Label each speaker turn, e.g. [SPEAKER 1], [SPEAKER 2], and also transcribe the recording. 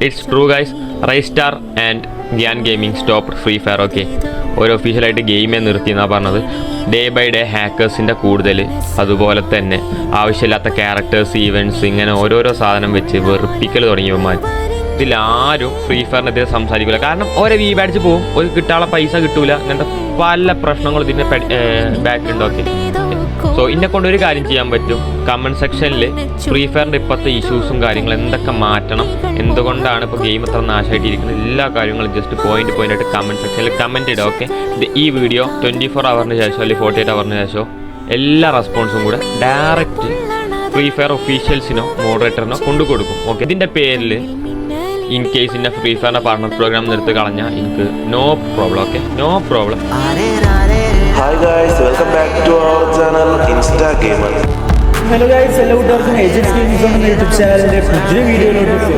[SPEAKER 1] It's true guys, Raistar and Gyan Gaming stop Free Fire. Okay, ഒരു ഒഫീഷ്യലായിട്ട് ഗെയിമേ നിർത്തി എന്നാണ് പറഞ്ഞത്. ഡേ ബൈ ഡേ ഹാക്കേഴ്സിൻ്റെ കൂടുതൽ, അതുപോലെ തന്നെ ആവശ്യമില്ലാത്ത ക്യാരക്ടേഴ്സ്, ഈവൻറ്റ്സ്, ഇങ്ങനെ ഓരോരോ സാധനം വെച്ച് വെറുപ്പിക്കൽ തുടങ്ങിയവന്മാർ. ഇതിലാരും ഫ്രീ ഫയറിനെതിരെ സംസാരിക്കില്ല. കാരണം ഓരോ വി ബാഡ്ജ് പോവും, ഒരു കിട്ടാനുള്ള പൈസ കിട്ടൂല, അങ്ങനത്തെ പല പ്രശ്നങ്ങളും ഇതിൻ്റെ ബാക്കിലുണ്ട്. ഓക്കെ, സോ ഇതിനെ കൊണ്ട് ഒരു കാര്യം ചെയ്യാൻ പറ്റും. കമൻറ്റ് സെക്ഷനിൽ ഫ്രീ ഫയറിൻ്റെ ഇപ്പോഴത്തെ ഇഷ്യൂസും കാര്യങ്ങളും എന്തൊക്കെ മാറ്റണം, എന്തുകൊണ്ടാണ് ഇപ്പോൾ ഗെയിം ഇത്ര നാശമായിട്ടിരിക്കുന്നത്, എല്ലാ കാര്യങ്ങളും ജസ്റ്റ് പോയിൻ്റായിട്ട് കമൻറ്റ് സെക്ഷനിൽ കമൻറ്റ് ഇടുക. ഓക്കെ, ഈ വീഡിയോ 24 ഹവറിന് ശേഷം അല്ലെങ്കിൽ 48 ഹവറിന് ശേഷം എല്ലാ റെസ്പോൺസും കൂടെ ഡയറക്റ്റ് ഫ്രീ ഫയർ ഒഫീഷ്യൽസിനോ മോഡറേറ്ററിനോ കൊണ്ടുകൊടുക്കും. ഓക്കെ, ഇതിൻ്റെ പേരിൽ ഇൻ കേസ് ഇന്ന ഫ്രീ ഫയറിൻ്റെ പാർട്ണർ പ്രോഗ്രാം നിർത്തി കളഞ്ഞാൽ എനിക്ക് no problem. Okay, no problem.
[SPEAKER 2] Hi guys, welcome back to our channel Insta Gamer.
[SPEAKER 3] Hello guys, എല്ലാ കൂട്ടുകാർക്കും ഏജൻസ് ഗെയിംസ് എന്ന യൂട്യൂബ് ചാനലിൻ്റെ പുതിയ വീഡിയോയിലോട്ട്